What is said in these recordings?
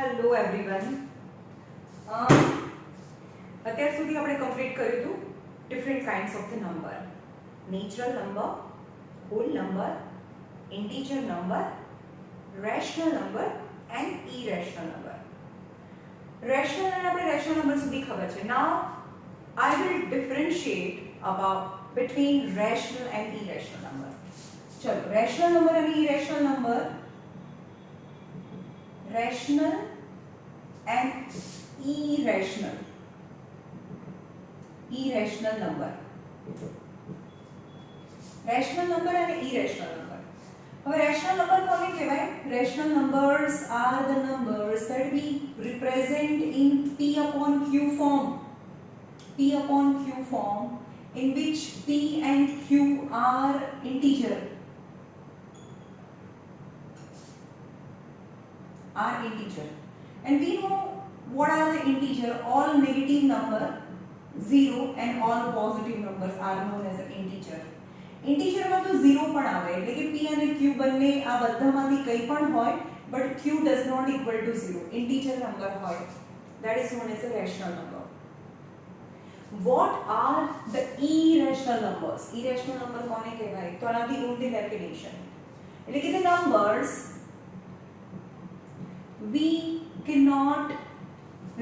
Hello everyone. અત્યાર સુધી આપણે કમ્પ્લીટ કર્યું હતું different kinds of the number. Natural number, whole number, integer number, rational number and irrational number. Rational અને આપણે રેશનલ નંબર સુધી ખબર છે. Now I will differentiate about between rational and irrational number. ચલો, રેશનલ નંબર અને irrational number, rational and irrational number. rational number and irrational number. હવે rational number કોને કહેવાય? rational numbers are the numbers that we represent in p upon q form. p upon q form in which p and q are integer. And we know what are the integer. All negative number 0 and all positive numbers are known as an integer. integer માં તો 0 પણ આવે, એટલે કે p અને q બંને આ બધામાંથી કંઈ પણ હોય, but q does not equal to 0. integer number હોય, that is known as a rational number. What are the irrational numbers? irrational number કોને કહેવાય? તો આનાથી ઊંધી definition, એટલે કે the numbers we cannot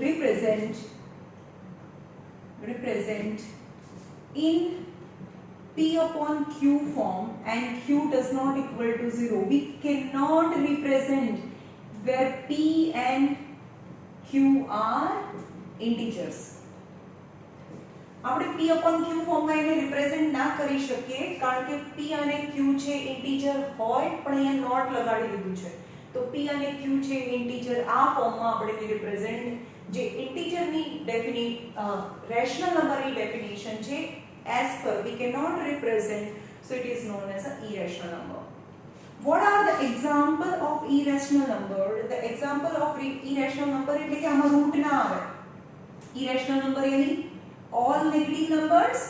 represent in p upon q form and q does not equal to 0. We cannot represent where p and q are integers. આપણે p upon q ફોર્મમાં એને રિપ્રેઝન્ટ ના કરી શકીએ, કારણ કે p અને q છે ઇન્ટીજર હોય, પણ અહીંયા નોટ લગાડી દીધું છે. તો p અને q છે ઇન્ટીજર, આ ફોર્મમાં આપણે રિપ્રેઝન્ટ જે ઇન્ટીજરની રેશનલ નંબરની ડેફિનેશન છે as per we cannot represent, so it is known as an irrational number. What are the example of irrational number? The example of irrational number એટલે કે આમાં રૂટ ના આવે. irrational number यानी all negative numbers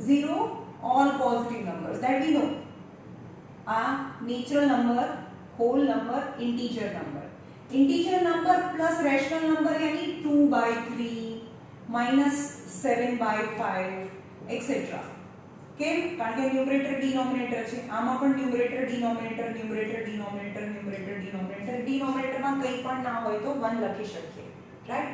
0, all positive numbers, that we know. Natural number, whole number, integer number. integer number plus rational number यानी 2/3 minus 7/5 etc. કેમ? કારણ કે ન્યુમરેટર ડિનોમિનેટર છે, આમાં પણ ન્યુમરેટર ડિનોમિનેટર ડિનોમિનેટરમાં કંઈ પણ ના હોય તો 1 લખી શકીએ, right?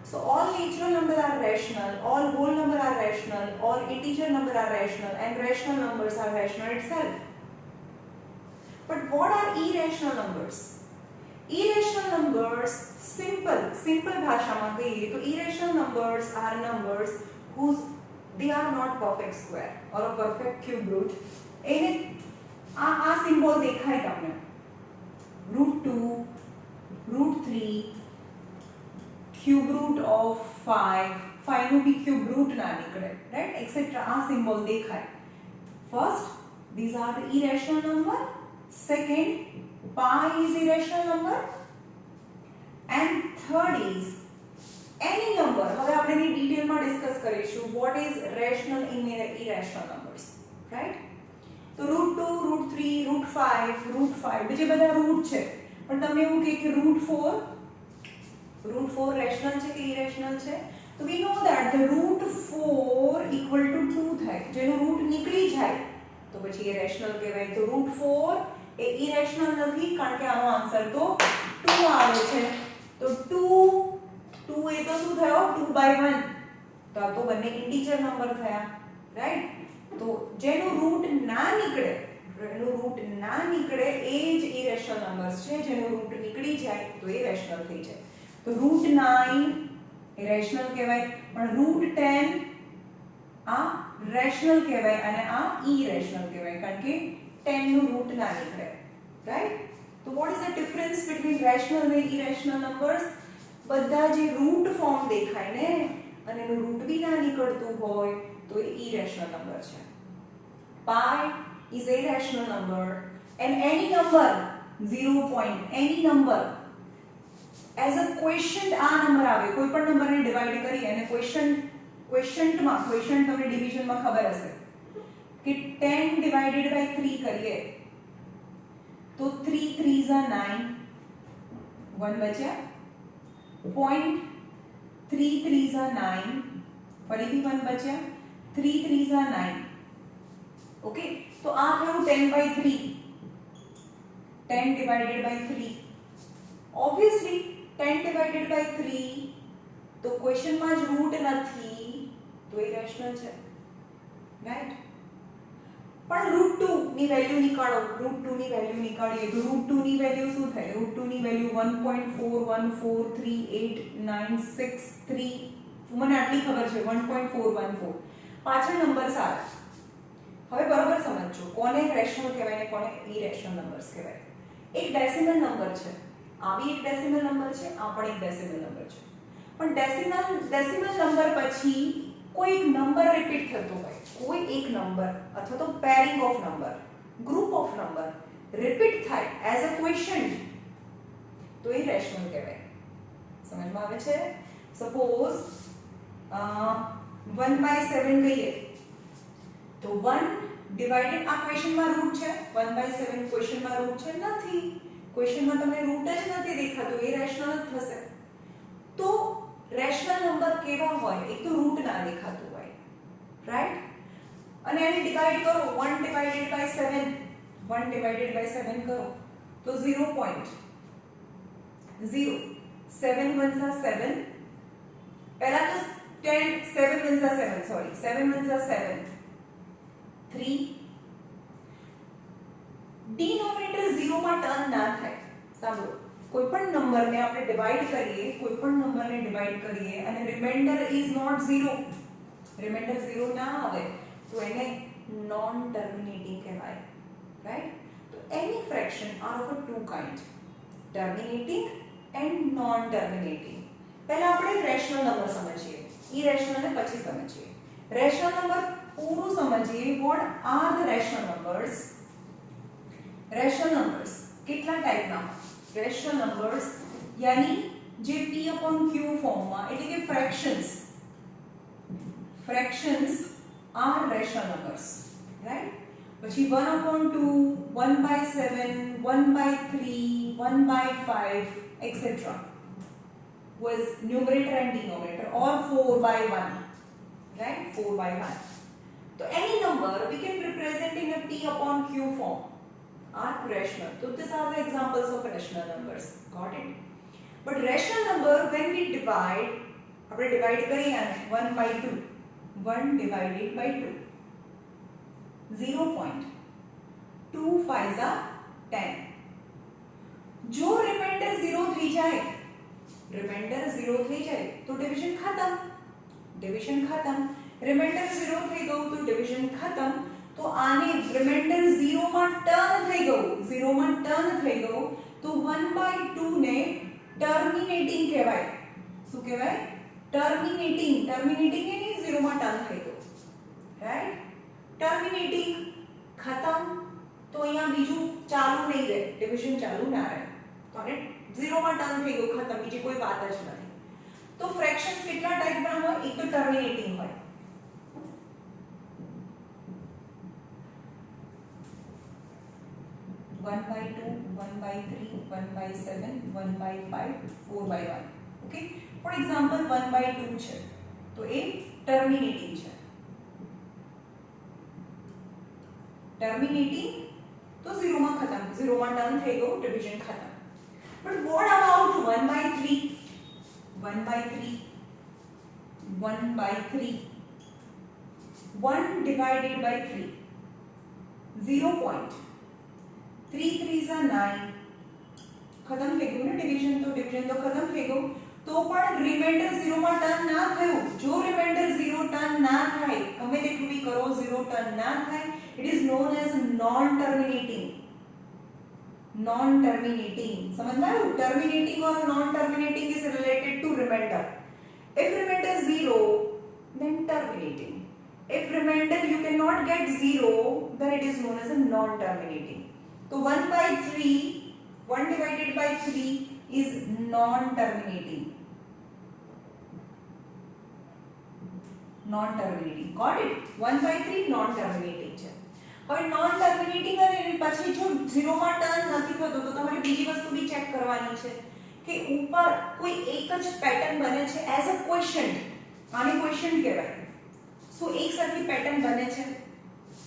So all natural numbers are rational, all whole numbers are rational, all integer numbers are rational, and rational numbers are rational itself. But what are irrational numbers? Irrational numbers, simple ભાષામાં કહીએ તો irrational numbers are numbers whose they are not perfect square or a perfect cube root. એને આ symbol દેખાય તમને, √2, √3, cube root of 5 નું બી cube root ના નીકળે, right, etc. આ સિમ્બોલ દેખાય. First, these are the irrational number. Second, pi is irrational number. And third is any number. હવે આપણે એની ડિટેલમાં ડિસ્કસ કરીશું what is rational in irrational numbers, right? તો √2, √3, √5 બીજે બધા રૂટ છે, પણ તમને એવું કહે કે √4 રેશનલ છે કે ઇરેશનલ છે? તો we know that the √4 equal to 2 થાય, જેનો રૂટ નીકળી જાય તો પછી એ રેશનલ કહેવાય. તો √4 એ ઇરેશનલ નથી, કારણ કે આનો આન્સર તો 2 આવે છે. તો 2 એ તો શું થયો? 2/1. તો આ તો બંને ઇન્ટીજર નંબર થયા, રાઈટ? તો જેનો રૂટ ના નીકળે એ જ ઇરેશનલ નંબર્સ છે, જેનો રૂટ નીકળી જાય તો એ રેશનલ થઈ જાય. તો √9 એ રેશનલ કહેવાય, પણ √10 આ રેશનલ કહેવાય અને આ ઇરેશનલ કહેવાય, કારણ કે 10 નું રૂટ ના નીકળે, રાઈટ? તો what is the difference between rational and irrational numbers? બધા જે રૂટ ફોર્મ દેખાય ને અને એનું રૂટ બી ના નીકળતું હોય તો એ ઇરેશનલ નંબર છે. pi is a rational number and any number 0 point any number as a quotient, આ નંબર આવે, કોઈ પણ નંબરને ડિવાઇડ કરી અને ક્વોશન્ટમાં તમને ડિવિઝનમાં ખબર હશે કે 10 divided by 3 કરીએ તો 3 3s are 9, 1 બચ્યા 0.3 3s are 9 ફરીથી 1 બચ્યા 3 3s are 9 ઓકે તો આ થયું 10/3 10 divided by 3 obviously 10 divided by 3 તો ક્વેશ્ચન માં જ રૂટ નથી તો એ રેશનલ છે રાઈટ પણ √2 ની વેલ્યુ નીકાળો √2 ની વેલ્યુ નીકાળીએ તો √2 ની વેલ્યુ શું થાય √2 ની વેલ્યુ 1.4143896 મને આટલી ખબર છે 1.414 પાછળ નંબર્સ આવે હવે બરોબર સમજજો કોને રેશનલ કહેવાય ને કોને ઇરેશનલ નંબર્સ કહેવાય એક ડેસિમલ નંબર છે આ બી એક ડેસિમલ નંબર છે આ પણ એક ડેસિમલ નંબર છે પણ ડેસિમલ નંબર પછી કોઈ એક નંબર રિપીટ થતો હોય કોઈ એક નંબર અથવા તો pairing of number group of number repeat થાય એઝ અ ક્વેશ્ચન તો એ રેશનલ કહેવાય સમજમાં આવે છે સપોઝ 1/7 કહીએ તો 1 ડિવાઇડેડ આ ક્વેશ્ચનમાં રૂટ છે 1/7 ક્વેશ્ચનમાં રૂટ છે નથી ક્વેશ્ચનમાં તમને રૂટ જ નથી દેખાતું એ રેશનલ જ થશે તો રેશનલ નંબર કેવા હોય એક તો રૂટ ના દેખાતું હોય રાઈટ અને એને ડિવાઇડ કરો 1 divided by 7 1 divided by 7 કરો તો 0.0 7 ones are 7 પહેલા તો 10 7 ones are 7 sorry 7 ones are 7 3 denominator 0 માં ટર્ન ના થાય સાંભળો કોઈપણ નંબરને આપણે ડિવાઇડ કરીએ કોઈપણ નંબરને ડિવાઇડ કરીએ અને રિમાઇન્ડર ઇઝ નોટ 0 રિમાઇન્ડર 0 ના આવે તો એને નોન ટર્મિનેટિંગ કહેવાય રાઈટ તો any fraction are of two kind terminating and non terminating પહેલા આપણે રેશનલ નંબર સમજીએ ઇરેશનલ ને પછી સમજીએ રેશનલ નંબર પૂરું સમજીએ what are the rational numbers કેટલા ટાઈપના રેશનલ નંબર્સ यानी જે p/q ફોર્મમાં એટલે કે fractions are rational numbers right પછી 1/2 1/7 1/3 1/5 etc was numerator and denominator or 4/1 right 4/1 so any number we can represent in a p/q form are rational so these are the examples of rational numbers got it but rational number when we divide આપણે divide કરીએ આને 1/2 1 divided by 2 0.2 5s are 10 जो reminder 0 થઈ જાય તો division ખતમ reminder 0 થઈ ગયું તો ડિવિઝન ખતમ તો આને રિમાઇન્ડર 0 માં ટર્ન થઈ ગયું તો 1/2 ને ટર્મિનેટિંગ કહેવાય શું કહેવાય ટર્મિનેટિંગ એની 0 માં ટર્ન થઈ ગયું રાઈટ ટર્મિનેટિંગ ખતમ તો અહીંયા બીજું ચાલુ નહીં રહે ડિવિઝન ચાલુ ના રહે તો આને 0 માં ટર્ન થઈ ગયું ખતમ બીજી કોઈ વાત જ નથી તો ફ્રેક્શન્સ કેટલા ટાઈપના હોય એક તો ટર્મિનેટિંગ હોય 1/2 1/3 1/7 1/5 4/1 ઓકે ફોર એક્ઝામ્પલ 1/2 છે તો એ ટર્મિનેટિંગ છે તો 0 માં ખતમ 0 માં ટર્ન થઈ ગયું ડિવિઝન ખતમ but what about 1/3 1 divided by 3 0.3 3s are 9 ખતમ થઈ ગયું ને ડિવિઝન તો ખતમ થઈ ગયું તો પણ રિમાઇન્ડર 0 માં ટર્ન ના થયું જો રિમાઇન્ડર 0 ટર્ન ના થાય ગમે તેટલું બી કરો 0 ટર્ન ના થાય it is non as non terminating સમજમાં આવ્યું terminating or non terminating is related to remainder if remainder 0 then terminating if remainder you cannot get 0 then it is known as a non terminating so 1/3 1 divided by 3 is non terminating got it 1/3 non terminating છે હવે non terminating અને પછી જો 0 માં turn નથી થતો તો તમારે બીજી વસ્તુ બી ચેક કરવાની છે કે ઉપર કોઈ એક જ પેટર્ન બને છે એઝ અ ક્વેશ્ચન, આને ક્વેશ્ચન કહેવાય. સો એક સરખી પેટર્ન બને છે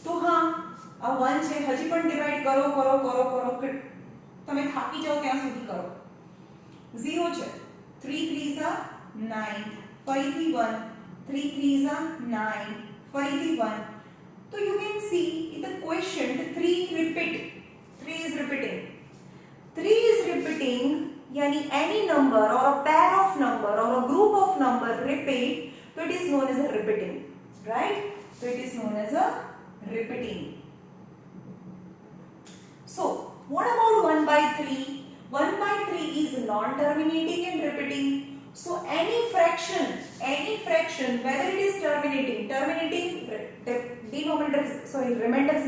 તો હા આ 1 છે, હજી પણ ડિવાઈડ કરો કરો કરો કરો કે તમે થાકી જાઓ ત્યાં સુધી કરો. 0 છે, 3 3s are 9, ફરીથી 1, 3 3s are 9, ફરીથી 1. So you can see in the question 3 repeat, 3 is repeating. 3 is repeating, yani any number or a pair of number or a group of number repeat, so it is known as a repeating, right? So it is known as a repeating. So what about 1 by 3? 1 by 3 is non-terminating and repeating. So any fraction, whether it is terminating, denominator, sorry, remainder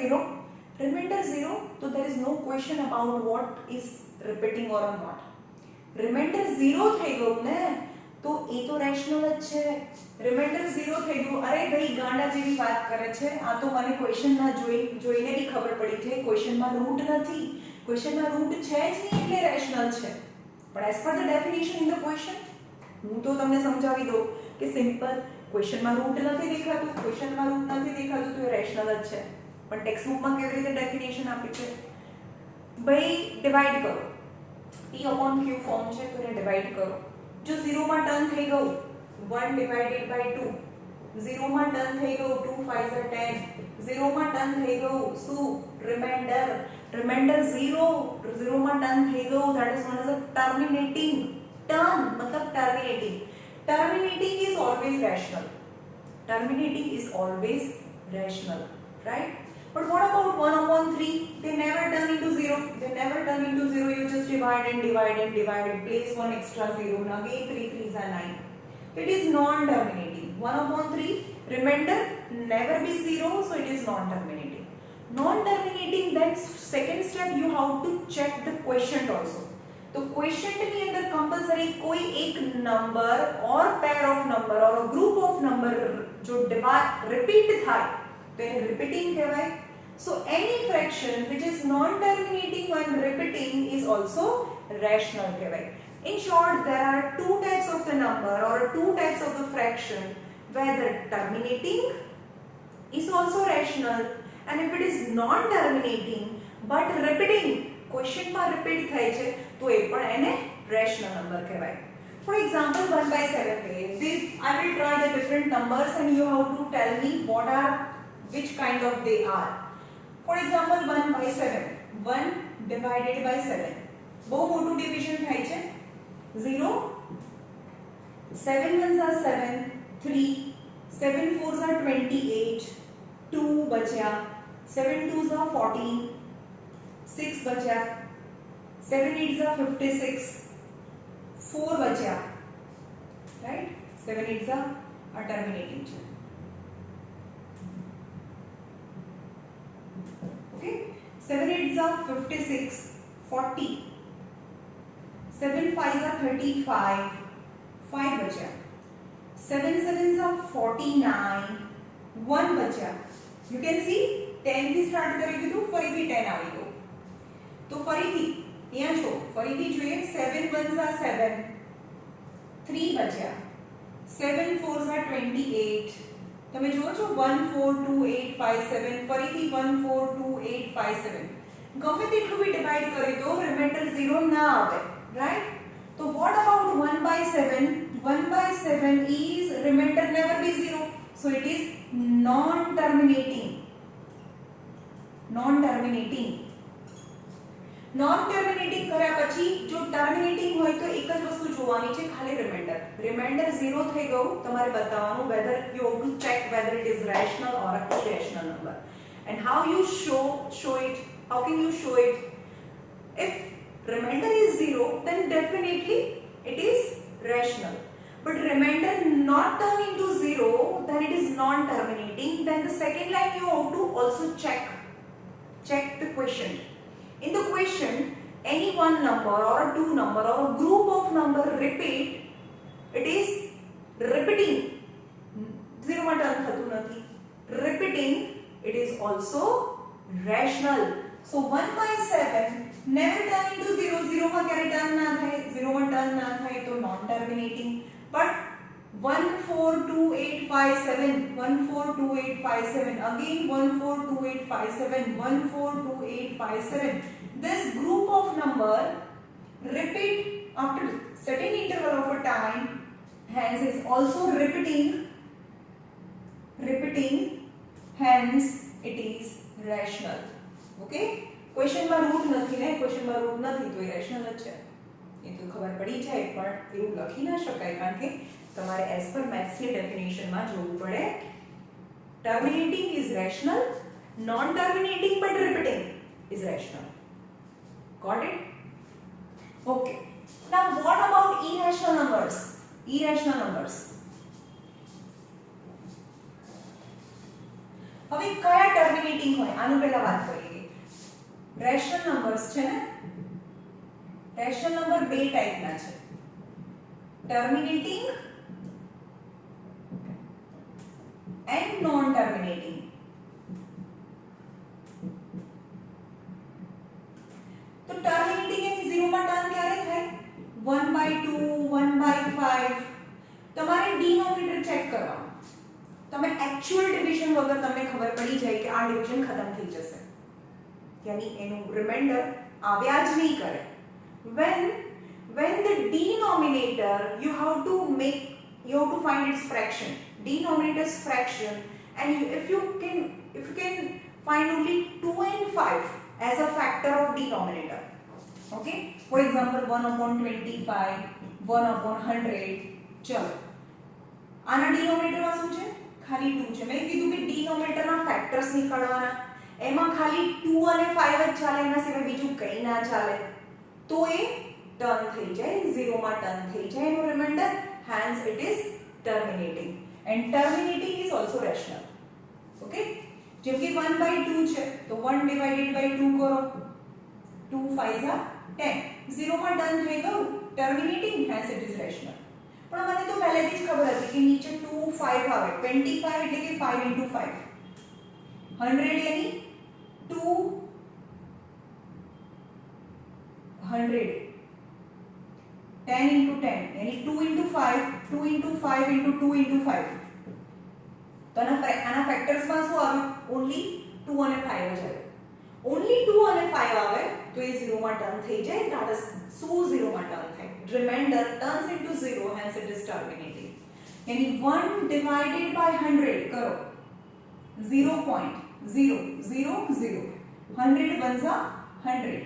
0, so there is no question about what is repeating or not. Remainder 0 થઈ ગયું ને તો એ તો rational જ છે. Reminder 0 થઈ ગયું. અરે ભાઈ ગાંડા જેવી વાત કરે છે, આ તો મને ક્વેશ્ચનમાં જોઈને બી ખબર પડી છે ક્વેશ્ચનમાં રૂટ નથી, ક્વેશ્ચનમાં રૂટ છે જ નહીં એટલે રેશનલ છે. પણ as per the definition in the question હું તો તમને સમજાવી દઉં કે સિમ્પલ ક્વેશ્ચનમાં રૂટ નથી દેખાતું, ક્વેશ્ચનમાં રૂટ નથી દેખાતું તો એ રેશનલ જ છે. પણ ટેક્સ્ટ બુકમાં કેવી રીતે ડેફિનેશન આપી છે? ભાઈ ડિવાઈડ કરો, P/Q ફોર્મ છે તો એને ડિવાઈડ કરો. જો 0 માં ટર્ન થઈ ગયું 1 ડિવાઇડેડ બાય 2, 0 માં ટર્ન થઈ ગયું 2 5 are 10, 0 માં ટર્ન થઈ ગયું શું રિમાઇન્ડર 0, 0 માં ટર્ન થઈ ગયું that is known as a terminating. Turn मतलब terminating. Terminating is always rational. Terminating is always rational, right? But what about 1/3? They never turn into 0. They never turn into 0. You just divide and divide and divide. Place one extra 0. And again 3 3s are 9. It is non-terminating. 1/3 remainder never be 0, so it is non-terminating. Non-terminating, then second step you have to check the quotient also. तो question ની અંદર compulsory कोई एक number और pair of number और group of number जो repeat થાય તો એને રિપીટિંગ કહેવાય. So any fraction which is non terminating when repeating is also rational કહેવાય. In short, there are two types of the number or two types of the fraction where the terminating is also rational, and if it is non terminating but repeating, question માં repeat થાય છે તો એ પણ એને rational number કહેવાય. For example 1/7 I will try the different numbers and you have to tell me which kind of they are. For example 1/7, 1 divided by 7 બહુ મોટું division થાય છે. 0, 7 1s are 7, 3, 7 4s are 28, 2 बचा, 7 2s are 14, 6 बचा, 7 8s are 56, 4 बचा, right? 7 8s are terminating. Okay, 7 8s are 56, 40, 7 5s are 35, 5 बचा, 7 7s are 49, 1 बचा. You can see 10 થી સ્ટાર્ટ કરી દીધું, ફરીથી 10 આવી ગયો. તો ફરીથી અહીંયા જો ફરીથી જોઈએ 7 1s are 7, 3 બચ્યા, 7 4s are 28. તમે જુઓ છો 1 4 2 8 5 7, ફરીથી 1 4 2 8 5 7. ગમે તેટલું બી ડિવાઇડ કરી દો રિમાઇન્ડર 0 ના આવે, રાઈટ? તો what about 1/7? 1/7 is remainder never be 0, so it is non-terminating. Non-terminating કર્યા પછી જો ટર્મિનેટિંગ હોય તો એક જ વસ્તુ જોવાની છે, ખાલી રિમાઇન્ડર 0 થઈ ગયું તમારે બતાવવાનું whether you have to check whether it is rational or irrational number. And how you show it? How can you show it? If remainder is 0, then definitely it is rational. But remainder not turn into 0, then it is non-terminating. Then the second line you have to also check the quotient. In the quotient, any one number or a two number or a group of number repeat, it is repeating. 0 માં turn થતું નથી. Repeating, it is also rational. So 1/7 never turn into 0. 0 માં ક્યારે turn ના થાય, 0 માં turn ના થાય તો non terminating. But 142857, 142857, again 142857, 142857. This group of number repeat after certain interval of a time, hence is also repeating, hence it is rational. Okay, question માં route નથી ને, ક્વેશ્ચન માં રૂટ નથી તો એ રેશનલ જ છે, એ તો ખબર પડી જાય. પણ એવું લખી ના શકાય કારણ કે તમારે એઝ પર મેથ્સ ની ડેફિનેશન માં જોવું પડે. Terminating is rational, non terminating but repeating is rational. Got it? Okay. Now what about irrational numbers? Irrational numbers. હવે કયા ટર્મિનેટિંગ હોય આનું પહેલા વાત કરીએ. રેશનલ નંબર્સ છે ને, રેશનલ નંબર બે ટાઈપના છે, ટર્મિનેટિંગ એન્ડ નોન ટર્મિનેટિંગ. તો ટર્મિનેટિંગ એટલે 0 માં ટર્ન ક્યારે થાય? 1/2, 1/5. તમારે ડિનોમિનેટર ચેક કરવાનું. તમે એક્ચ્યુઅલ ડિવિઝન વગર તમને ખબર પડી જાય કે આ ડિવિઝન ખતમ થઈ જશે, यानी એનું રિમાઇન્ડર આવ્યા જ નહીં કરે. when the denominator you have to find its fraction, denominator's fraction, and if you can find only 2 and 5 as a factor of denominator. Okay, for example 1/25, 1/100. ચલો આના ડિનોમિનેટર માં શું છે? ખાલી 2 છે. મેં કીધું કે ડિનોમિનેટર ના ફેક્ટર્સ નીકાળવાના, એમાં ખાલી 2 અને 5 જ ચાલે, એના સિવાય બીજું કંઈ ના ચાલે, તો એ ટર્ન થઈ જાય, 0 માં ટર્ન થઈ જાય એનું reminder, hence it is terminating. and terminating is also rational. okay, જેમ કે 1/2 છે તો 1/2 કરો, 2 5 10, 0 માં ટર્ન થઈ ગયું, terminating, hence it is rational. પણ મને તો પહેલેથી જ ખબર હતી કે નીચે 2 5 આવે, 25 એટલે કે 5 * 5, 100 यानी 200, 10 * 10 यानी 2 * 5, 2 * 5 * 2 * 5. તો આના ફેક્ટર્સ માં શું આવ્યું? ઓન્લી 2 અને 5 જ આવ્યું. ઓન્લી 2 અને 5 આવે તો એ 0 માં ટર્ન થઈ જાય. ધેટ ઇઝ શું 0 માં ટર્ન થાય? Remainder turns into 0, hence it is terminating. यानी 1 / 100 કરો, 0.000, 100 ones are 100,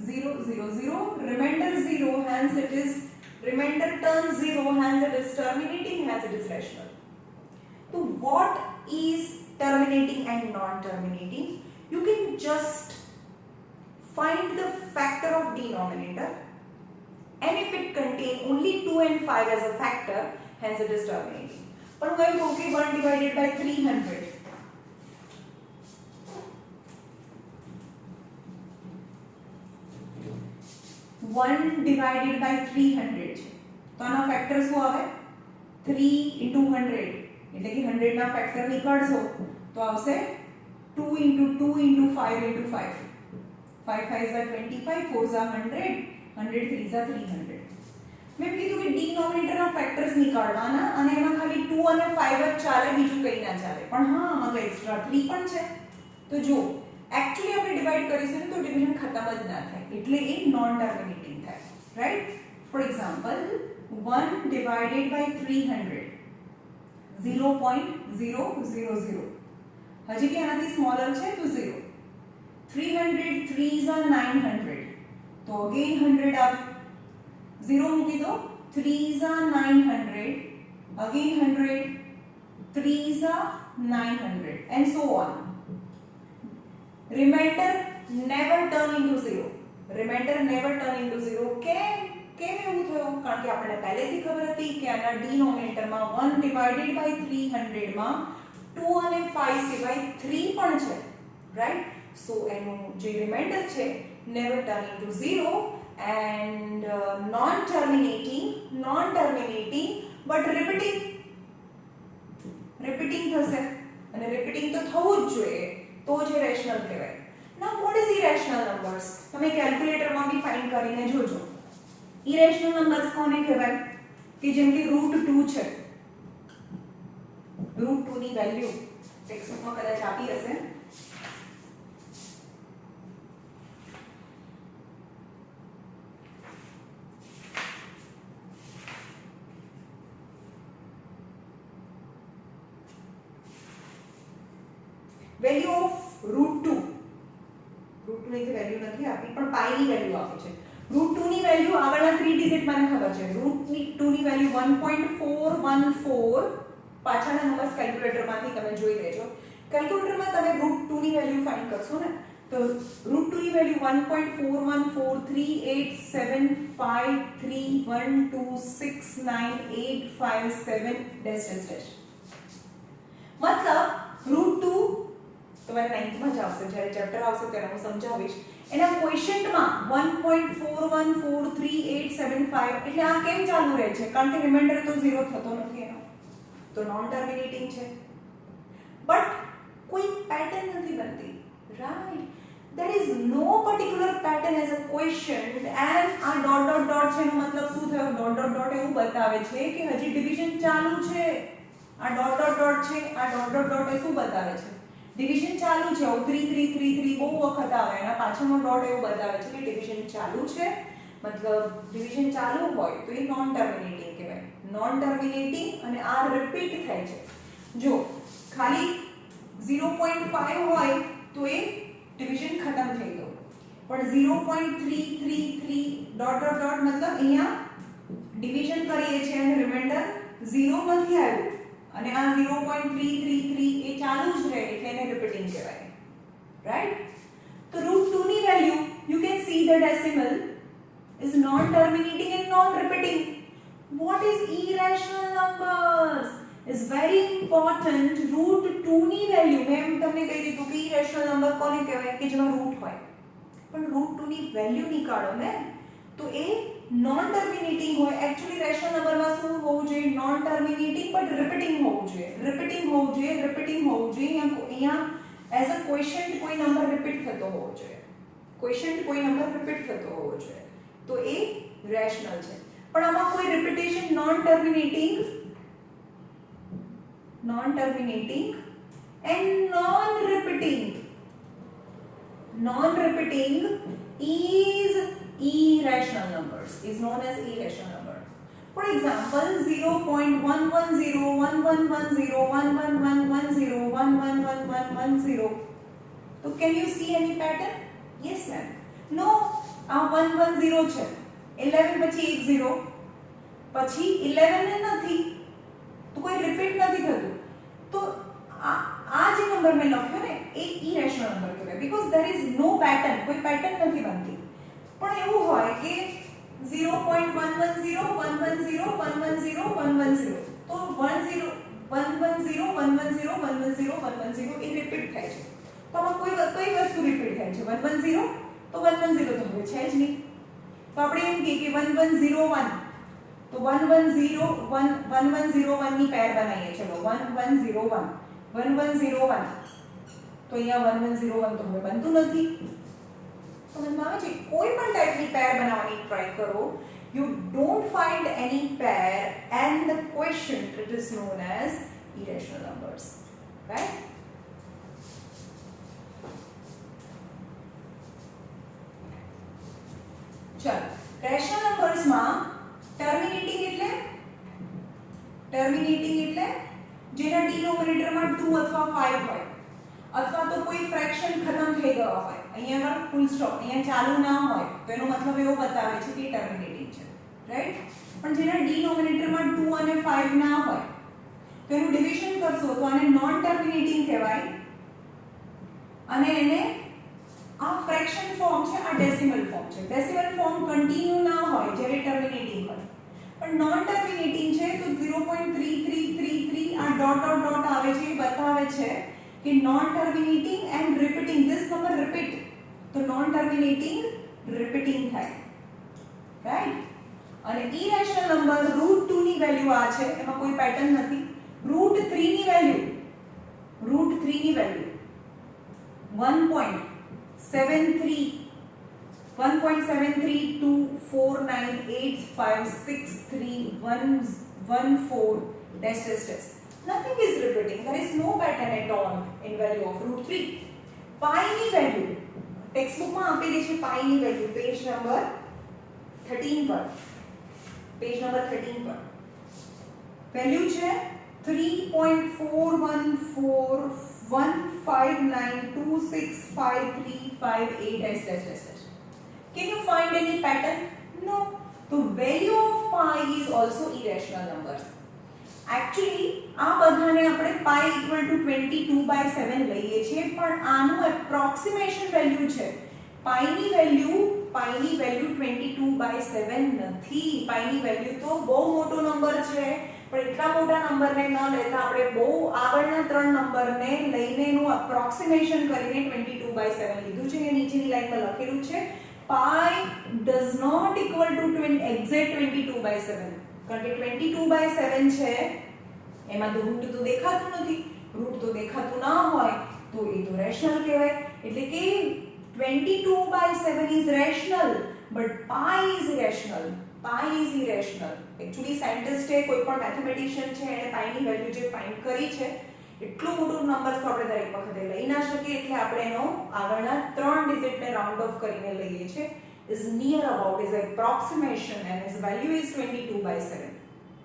0 0 0, remainder 0, hence it is remainder turns 0, hence it is terminating, hence it is rational. So what is terminating and non-terminating? You can just find the factor of denominator, and if it contain only 2 and 5 as a factor, hence it is terminating. But when you okay 1 / 300, 1 / 300 છે તો આના factor શું આવે? 3 * 100 એટલે કે 100 ના factor નીકાળશો તો આવશે 2 * 2 * 5 * 5, 5 5 25, 4 100, 100 3 300. મેં કીધું કે ડિનોમિનેટર ના ફેક્ટર્સ નીકાળવાના અને એમાં ખાલી 2 અને 5 જ ચાલે, બીજું કંઈ ના ચાલે. પણ હા, આમાં તો એક્સ્ટ્રા 3 પણ છે. તો જો एक्चुअली આપણે ડિવાઇડ કરીશું તો ડિવિઝન ખતમ જ ના થાય, એટલે એ નોન ટર્મિનેટિંગ થાય, રાઈટ? ફોર એક્ઝામ્પલ 1 / 300, 0.000, હજી કે આનાથી સ્મોલર છે તો 0. 300 3s are 900, તો અગેન 100 આવે, 0 મૂકી દો, 3s are 900, again 100, 3s are 900, and so on. Remainder never turn into 0. Remainder never turn into 0. કેમ એવું થયું? કારણ કે આપણને પહેલેથી ખબર હતી કે આના ડિનોમિનેટરમાં 1 / 300 માં 2 અને 5 સિવાય 3 પણ છે, રાઈટ? સો એનું જે રિમાઇન્ડર છે never turn into 0, and non terminating but repeating થશે, અને repeating તો થવું જ જોઈએ તો જે રેશનલ કહેવાય. Now what is irrational numbers? તમે કેલ્ક્યુલેટરમાં બી ફાઇન્ડ કરીને જોજો. irrational numbers કોને કહેવાય? કે જેમ કે √2 છે. √2 ની વેલ્યુ ટેક્સ્ટબુકમાં કદાચ આપી હશે. વેલ્યુ ઓફ √2 ની વેલ્યુ નથી આપી પણ પાઈ ની વેલ્યુ આપી છે. √2 ની વેલ્યુ આગળના 3 ડિજિટ મને ખબર છે. √2 ની વેલ્યુ 1.414 પાછળના નંબર્સ કેલ્ક્યુલેટરમાંથી તમે જોઈ લેજો. કેલ્ક્યુલેટરમાં તમે √2 ની વેલ્યુ ફાઇન્ડ કરશો ને તો √2 ની વેલ્યુ 1.414387531269857857 મતલબ √2 તમારે 9th માં જ આવશે, જ્યારે ચેપ્ટર આવશે ત્યારે હું સમજાવીશ. એના ક્વેશ્ચનમાં 1.414387 એટલે આ કેમ ચાલુ રહે છે? કારણ કે રિમાઇન્ડર તો 0 થતો નથી એનો, તો નોન ટર્મિનેટિંગ છે. બટ કોઈ પેટર્ન નથી બનતી, right? there is no particular pattern as a question and આ ડોટ ડોટ ડોટ છે એનો મતલબ શું થયો? ડોટ ડોટ ડોટ એવું બતાવે છે કે હજી ડિવિઝન ચાલુ છે. આ ડોટ ડોટ ડોટ છે, આ ડોટ ડોટ ડોટ એ શું બતાવે છે? ડિવિઝન ચાલુ છે. 3333 બહુ વખત આવે, એના પાછળનો ડોટ એવું બતાવે છે કે ડિવિઝન ચાલુ છે. મતલબ ડિવિઝન ચાલુ હોય તો એ નોન ટર્મિનેટિંગ કહેવાય. નોન ટર્મિનેટિંગ અને આ રિપીટ થાય છે. જો ખાલી 0.5 હોય તો એ ડિવિઝન ખતમ થઈ ગયો, પણ 0.333 ડોટ ડોટ ડોટ મતલબ અહીંયા ડિવિઝન કરીએ છીએ અને રિમાઇન્ડર 0 નથી આવ્યું અને આ 0.333 એ ચાલુ જ રહે એટલે એને રિપીટિંગ કહેવાય, રાઈટ? તો √2 ની value you can see the decimal is non terminating and non repeating. What is irrational numbers? Is very important. √2 ની વેલ્યુ મેં તમને કહી દીધું કે irrational નંબર કોને કહેવાય? કે જેમાં રૂટ હોય. પણ √2 ની વેલ્યુ નીકાળો ને તો એ નોન ટર્મિનેટિંગ હોય. એક્ચ્યુઅલી રેશનલ નંબરમાં શું હોવું જોઈએ? નોન ટર્મિનેટિંગ બટ રિપીટિંગ હોવું જોઈએ. રિપીટિંગ હોવું જોઈએ. અહીંયા એઝ અ ક્વેશ્ચન કોઈ નંબર રિપીટ થતો હોવો જોઈએ. તો એ રેશનલ છે. પણ આમાં કોઈ repetition non terminating and non-repeating is irrational numbers, is known as irrational number. For example, 0.110110111110111110. So can you see any pattern? Yes ma'am. No, આ 110 છે. 11 પછી 10 પછી 11 ને નથી તો કોઈ રિપીટ નથી થતું. તો આ જે નંબર મેં લખ્યો ને એ ઇરેશનલ નંબર કહેવાય, because there is no pattern, કોઈ પેટર્ન નથી બનતી. પણ એવું હોય કે 0.110110110 તો 110110110 એ રિપીટ થાય છે. તો આમાં કઈ વસ્તુ રિપીટ થાય છે? 110 તો 110 તો હવે છે જ નહીં. તો આપણે એમ કહીએ કે 1101 તો 1101 ની પેર બનાવીએ. ચલો 1101 તો અહીંયા 1101 તો હવે બનતું નથી. તો મને આવે છે કોઈ પણ ટાઈપની પેર બનાવવાની ટ્રાય કરો. You don't find any pair and the quotient it is known as irrational numbers, right? ચલો રેશનલ નંબર્સ માં ટર્મિનેટિંગ એટલે જેના ડિનોમિનેટર માં 2 અથવા 5 હોય અથવા તો કોઈ ફ્રેક્શન ખતમ થઈ ગયો હોય. અહીંયા આગળ ફૂલ સ્ટોપ, અહીંયા ચાલુ ના હોય તો એનો મતલબ એવો બતાવે છે કે ટર્મિનેટિંગ છે, રાઈટ? પણ જેના ડિનોમિનેટર માં 2 અને 5 ના હોય તો એનું ડિવિઝન કરશો તો આને નોન ટર્મિનેટિંગ કહેવાય અને એને આ ફ્રેક્શન ફોર્મ છે, આ ડેસિમલ ફોર્મ છે. ડેસિમલ ફોર્મ કન્ટિન્યુ ના હોય જ્યારે ટર્મિનેટિંગ હોય, પણ નોન ટર્મિનેટિંગ છે તો 0.3333 આ ડોટ ડોટ ડોટ આવે છે, એ બતાવે છે કે non terminating and repeating, this number repeat, તો નોન ટર્મિનેટિંગ રિપીટિંગ થાય, રાઈટ? અને ઇરેશનલ નંબર √2 ની વેલ્યુ આ છે, એમાં કોઈ પેટર્ન નથી. √3 ની value 1.7 1.732498563114 dash dash dash. Nothing is repeating. There is no pattern at all in value of root 3. Pi ની value ટેક્સ્ટબુક માં આપેલી છે. પાઈ ની વેલ્યુ પેજ નંબર 13 પર, પેજ નંબર 13 પર વેલ્યુ છે 3.414159265358 dash dash dash dash. Can you find any pattern? No. The value of pi is also irrational numbers. Actually આ બધાને આપણે pi equal to 22/7 લઈએ છીએ, પણ આનું એપ્રોક્સિમેશન વેલ્યુ છે. pi ની વેલ્યુ 22/7 નથી. pi ની વેલ્યુ તો બહુ મોટો નંબર છે, પણ એટલા મોટા નંબરને ન લેતા આપણે બહુ આગળના ત્રણ નંબરને લઈને એનું એપ્રોક્સિમેશન કરીને 22/7 લીધું છે. એ નીચેની લાઈનમાં લખેલું છે pi does not equal to exact 22/7, કારણ કે 22/7 છે એમાં તો રૂટ તો દેખાતું નથી. રૂટ તો દેખાતું ના હોય તો એ તો રેશનલ કહેવાય. એટલે કે 22/7 is rational but pi is irrational. pi is irrational. Actually scientist છે, કોઈ પણ મેથેમેટિશિયન છે, એને pi ની વેલ્યુ જે ફાઇન્ડ કરી છે એટલું મોટું નંબર તો આપણે દરેક વખતે લઈ ના શકીએ, એટલે આપણે એનો આગળના ત્રણ ડિજિટને રાઉન્ડ ઓફ કરીને લઈએ છીએ. is near about, is approximation, and its value is 22/7,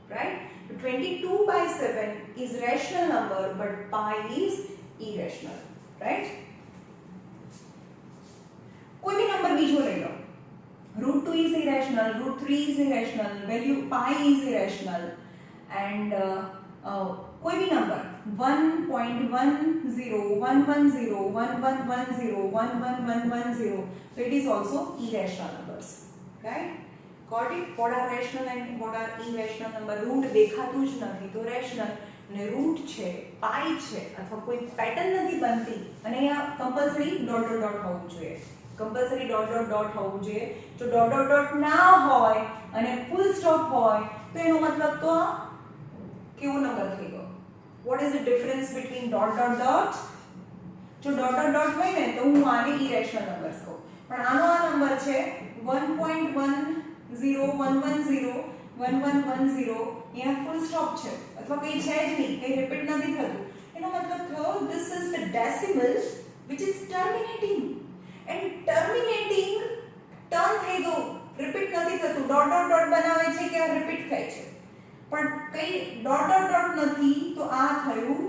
right? 22/7 is rational number but pi is irrational, right? कोई भी नंबर बीजो ले लो. √2 is irrational, √3 is irrational, value pi is irrational, and कोई भी number 1.10110111101110, so it is also irrational numbers, right? Got it? What are rational and what are irrational number? Root દેખાતું જ નથી તો રેશનલ, અને રૂટ છે, પાઈ છે અથવા કોઈ પેટર્ન નથી બનતી, અને આ કમ્પલસરી ડોટ ડોટ ડોટ હોવું જોઈએ. કમ્પલસરી ડોટ ડોટ ડોટ હોવું જોઈએ. જો ડોટ ડોટ ડોટ ના હોય અને ફૂલ સ્ટોપ હોય તો એનો મતલબ તો આ કેવો નંબર થઈ ગયો? What is the difference between dot dot dot? જો ડોટ ડોટ ડોટ હોય ને તો હું આને ઇરેશનલ નંબર્સ કહું, પણ આનો આ નંબર છે 1.1011101110, અહીંયા ફૂલ સ્ટોપ છે અથવા કંઈ છે જ નહીં, કંઈ રિપીટ નથી થતું. એનો મતલબ થયો this is the decimal which is terminating, and terminating turn થઈ ગયું, રિપીટ નથી થતું. ડોટ ડોટ ડોટ બનાવે છે કે આ રિપીટ થાય છે, પણ કઈ ડોટ ડોટ ડોટ નથી તો આ થયું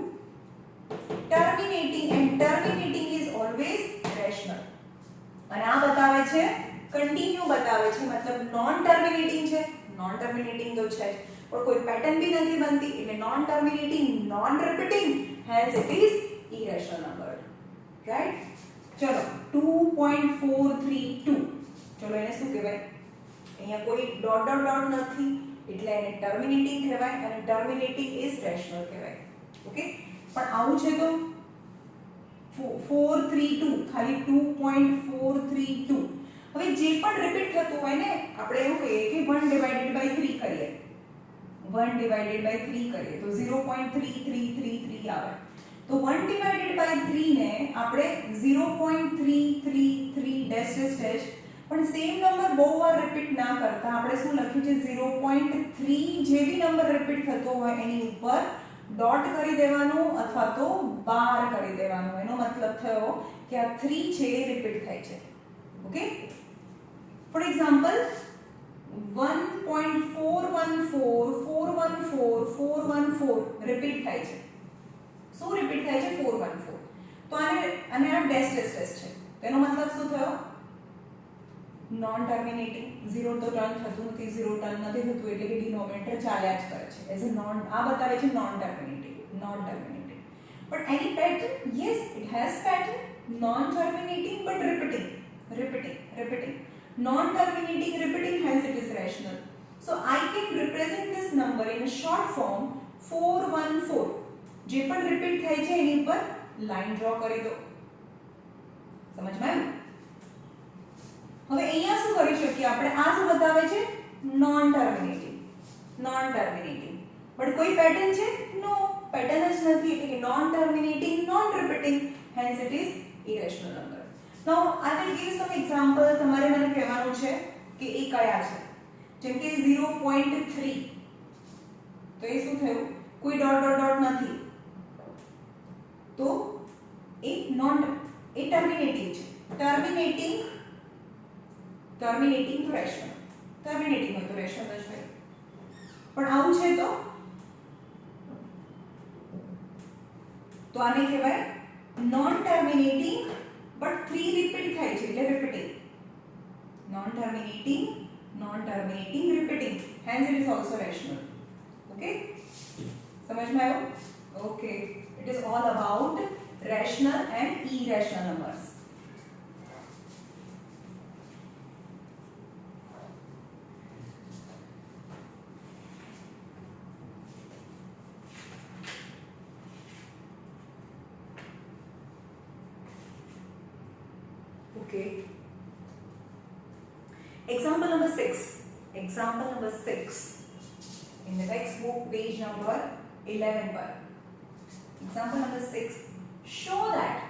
terminating, and terminating is always rational. અને આ બતાવે છે કન્ટિન્યુ બતાવે છે, મતલબ નોન ટર્મિનેટિંગ છે. નોન ટર્મિનેટિંગ તો છે પણ કોઈ પેટર્ન બી નથી બનતી, એટલે non terminating, non repeating, hence it is irrational number, right? ચલો 2.432, ચલો એને શું કહેવાય? અહીંયા કોઈ ડોટ ડોટ ડોટ નથી એટલે એને ટર્મિનેટિંગ કહેવાય, અને ટર્મિનેટિંગ ઇઝ રેશનલ કહેવાય. ઓકે, પણ આવું છે તો 432, ખાલી 2.432. હવે જે પણ રિપીટ થતું હોય ને, આપણે એવું કહીએ કે 1/3 કરીએ, 1/3 કરીએ તો 0.3333 આવે. તો 1/3 ને આપણે 0.333 ડેશ ડેશ ડેશ, પણ સેમ નંબર બહુ વાર રિપીટ ના કરતા આપણે શું લખ્યું છે 0.3 જે બી નંબર રિપીટ થતો હોય એની ઉપર ડોટ કરી દેવાનું અથવા તો બાર કરી દેવાનું. એનો મતલબ થયો કે આ 3 છે એ રિપીટ થાય છે. ઓકે, ફોર એક્ઝામ્પલ 1.414414 રિપીટ થાય છે. શું રિપીટ થાય છે? 414. તો આને આ ડેશ ડેશ ડેશ છે, તેનો મતલબ શું થયો? Non terminating. 0 તો ટર્ન થતું નથી, 0 ટર્ન નથી થતું એટલે કે ડિનોમિનેટર ચાલ્યા જ કરે છે. એઝ અ નોન, આ બતાવે છે non terminating, non terminating. But any pattern? Yes, it has pattern. Non terminating but repeating, repeating, repeating. Non terminating, repeating, hence it is rational. So I can represent this number in a short form 414. જે પણ repeat થાય છે એની ઉપર line draw કરી દો. સમજમાં આવ્યું? હવે અહીંયા શું કરી શકીએ આપણે? આ શું બતાવે છે? Non terminating, non terminating. But કોઈ પેટર્ન છે? નો, પેટર્ન જ નથી, એટલે કે non terminating, non repeating, hence it is irrational number. Now I will give some example. તમારે મને કહેવાનું છે કે એ કયા છે. જેમ કે 0.3 તો એ શું થયું? કોઈ ડોટ ડોટ ડોટ નથી તો એ નોન એ ટર્મિનેટિંગ છે. ટર્મિનેટિંગ તો રેશનલ, ટર્મિનેટિંગ હોય તો રેશનલ જ હોય. પણ આવું છે તો આને કહેવાય નોન ટર્મિનેટિંગ બટ 3 રિપીટ થાય છે એટલે repeating. Non terminating repeating, hence it is also rational. Okay, समझ में आयो? Okay, it is all about rational and irrational numbers. Okay, example number 6 in the textbook page number 11 पर. Example number 6, show that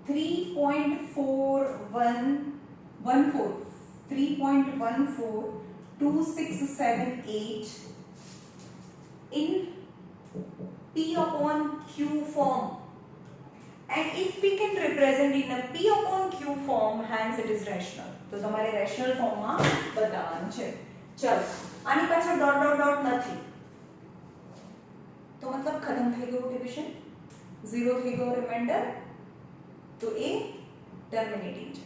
3.142678 in P upon Q form, and if we can represent in a P upon Q form, hence it is rational. તો તમારે rational ફોર્મમાં બતાવવાનું છે. ચલો, આની પાછળ dot dot dot નથી તો મતલબ ખતમ થઈ ગયું ડિવિઝન, 0 થઈ ગયો રિમાઇન્ડર, તો એ ટર્મિનેટિંગ છે.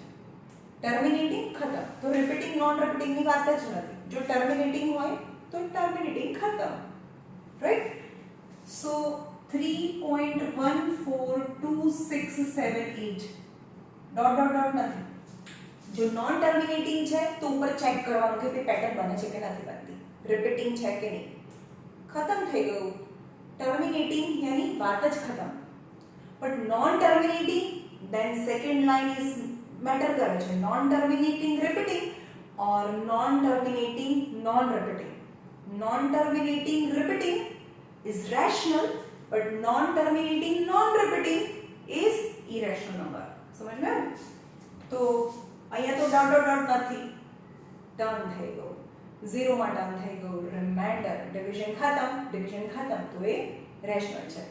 ટર્મિનેટિંગ ખતમ, તો રિપીટિંગ નોન રિપીટિંગ ની વાત જ નથી. જો ટર્મિનેટિંગ હોય તો ટર્મિનેટિંગ ખતમ, રાઈટ? સો 3.142678 ડોટ ડોટ ડોટ નથી. જો નોન ટર્મિનેટિંગ છે તો ઉપર ચેક કરવાનું કે તે પેટર્ન બને છે કે નથી બનતી, રિપીટિંગ છે કે નહીં. ખતમ થઈ ગયું. ટર્મિનેટિંગ યાની વાત જ ખતમ. But non terminating then second line is matter કરે છે. Non terminating repeating or non terminating non repeating. Non terminating repeating is rational, but non terminating non repeating is irrational number. समझ में? तो અહીંયા તો ડોટ ડોટ ડોટ નથી, turn થઈ ગયો, 0 માં ટર્ન થઈ ગયો, રિમાઇન્ડર, ડિવિઝન ખતમ, તો એ રેશનલ છે.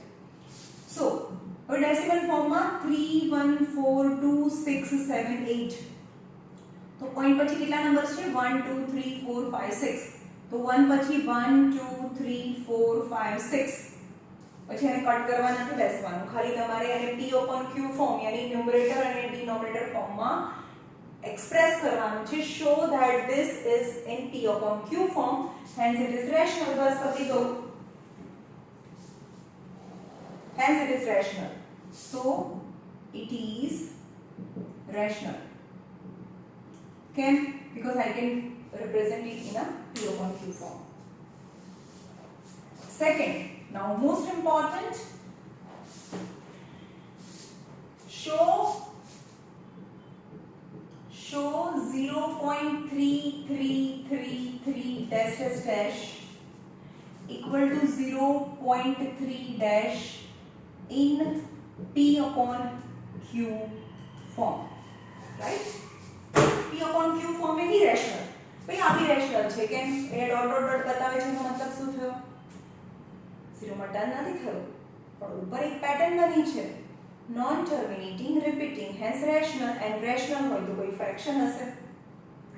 સો હવે ડેસિમલ ફોર્મમાં 3142678, તો પોઈન્ટ પછી કેટલા નંબર્સ છે? 1 2 3 4 5 6. તો 1 પછી 1 2 3 4 5 6, પછી એને કટ કરવા નથી બેસવાનું, ખાલી તમારે એને P upon Q ફોર્મ યાની ન્યુમરેટર અને ડિનોમિનેટર ફોર્મમાં express કરવાનું છે. show that this is in P upon Q form, hence it is rational. બસ પતી ગયું, hence it is rational. So it is rational. Okay, because I can represent it in a P upon Q form. Second, now most important, show 0.3333 dash equal to 0.3 dash in P upon Q form, right? P upon Q form में भी rational. भाई आ भी rational છે કેમ? એ dot dot dot બતાવે છે એનો મતલબ શું થયો? 0 માં ટર્ન નથી થયો, પણ ઉપર એક પેટર્ન બની છે. Non terminating repeating, hence rational, and rational હોય તો કોઈ ફ્રેક્શન હશે,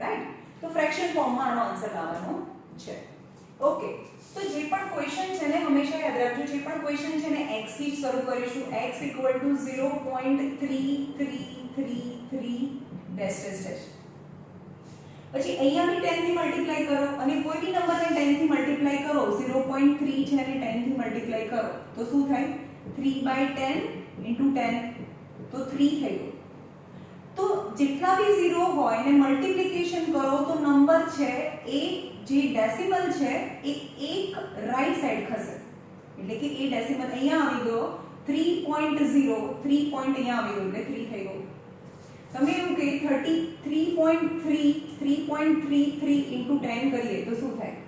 રાઈટ? તો ફ્રેક્શન ફોર્મમાં આનો આન્સર લાવવાનો છે. ઓકે, તો જે પણ ક્વેશ્ચન છે ને હંમેશા યાદ રાખજો, જે પણ ક્વેશ્ચન છે ને x થી શરૂ કરીશું. x = 0.3333 dash dash dash. પછી અહીંયા બી 10 થી મલ્ટીપ્લાય કરો અને કોઈ બી નંબરને 10 થી મલ્ટીપ્લાય કરો. 0.3 છે અને 10 થી મલ્ટીપ્લાય કરો તો શું થાય? 3/10 into 10, તો 3 થઈ ગયું. તો જેટલા બી 0 હોય ને મલ્ટીપ્લિકેશન કરો તો નંબર છે એ જે ડેસિમલ છે એ એક રાઈટ સાઈડ ખસે, એટલે કે એ ડેસિમલ અહીંયા આવી ગયો 3.0, 3 પોઈન્ટ અહીંયા આવી ગયો એટલે 3 થઈ ગયું. તમે એવું કે 33.33 into 10 કરીએ તો શું થાય?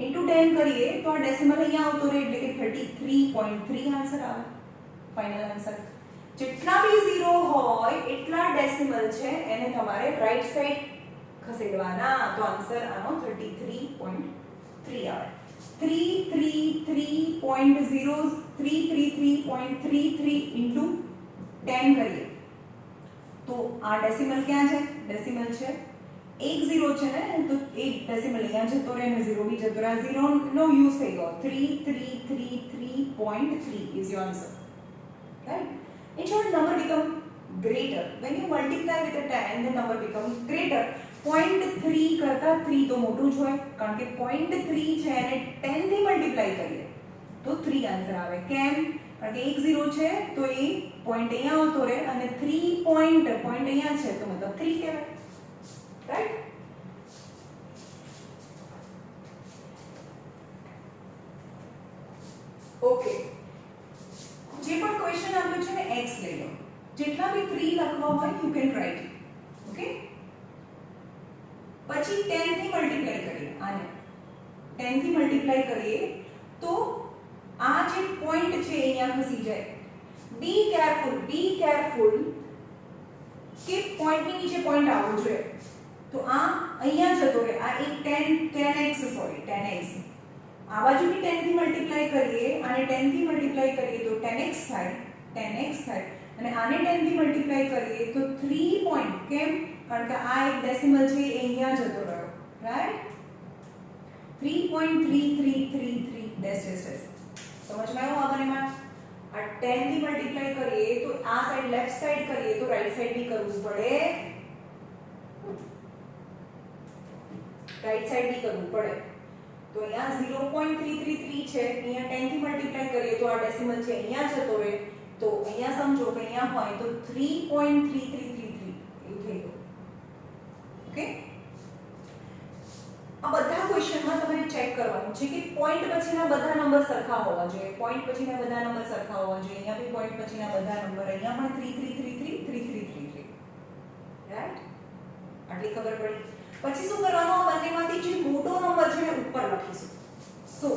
ઇન્ટુ 10 કરીએ તો આ ડેસિમલ અહીંયા આવતો રહે એટલે કે 33.3 આન્સર આવે ફાઇનલ આન્સર. જેટલા બી 0 હોય એટલા ડેસિમલ છે એને તમારે રાઈટ સાઈડ ખસેડવાના. તો આન્સર આનો 33.3 આવે. 333.3333 ઇન્ટુ 10 કરીએ તો આ ડેસિમલ ક્યાં છે? ડેસિમલ છે એક 0 છે ને, તો એક ડેસિમલ અહીંયા જતો રહે અને 0 બી જતો રહે. 0 નો યુઝ થઈ ગયો. 3333.3 is your answer, right? In short, number become greater when you multiply with a 10. The number becomes greater. 0.3 કરતા 3 તો મોટું જ હોય કારણ કે 0.3 છે અને 10 થી મલ્ટીપ્લાય કરીએ તો 3 આન્સર આવે. કેમ? કારણ કે એક 0 છે તો એ પોઈન્ટ અહીંયા આવતો રહે અને 3 પોઈન્ટ અહીંયા છે તો મતલબ 3 કહેવાય, રાઈટ? ઓકે, જે પણ ક્વેશ્ચન આપ્યો છે ને x લઈ લો. જેટલા બી 3 લખવા હોય you can write it. Okay, પછી 10 થી મલ્ટીપ્લાય કરીએ. આને 10 થી મલ્ટીપ્લાય કરીએ તો આ જે પોઈન્ટ છે અહીંયા ખસી જાય. બી કેરફુલ કે પોઈન્ટની નીચે પોઈન્ટ આવવો જોઈએ. તો આ અહીંયા જતો રહે. આ એક 10x આ બાજુ બી 10 થી મલ્ટીપ્લાય કરીએ અને 10 થી મલ્ટીપ્લાય કરીએ તો 10x થાય અને આને 10 થી મલ્ટીપ્લાય કરીએ તો 3 પોઈન્ટ. કેમ? કારણ કે આ એક ડેસિમલ છે એ અહીંયા જતો રહ્યો, રાઈટ? 3.3333 ડેશ. સમજમાં આવ્યું? આ બનેમાં આ 10 થી મલ્ટીપ્લાય કરીએ તો આ સાઈડ લેફ્ટ સાઈડ કરીએ તો રાઈટ સાઈડ બી કરવું પડે, રાઈટ સાઈડ બી કરવું પડે. તો અહીંયા 0.333 છે, અહીંયા 10 થી મલ્ટીપ્લાય કરીએ તો આ ડેસિમલ છે અહીંયા જતો રહે. તો અહીંયા સમજો કે અહીંયા હોય તો 3.3333 એવું થઈ ગયું. ઓકે, આ બધા ક્વેશ્ચનમાં તમારે ચેક કરવાનું છે કે પોઈન્ટ પછીના બધા નંબર સરખા હોવા જોઈએ. પોઈન્ટ પછીના બધા નંબર સરખા હોવા જોઈએ. અહીંયા બી પોઈન્ટ પછીના બધા નંબર, અહીંયા પણ 3333 રાઈટ? આટલી ખબર પડી. પછી શું કરવાનું? આ બંનેમાંથી જે મોટો નંબર છે ને ઉપર લખીશું. સો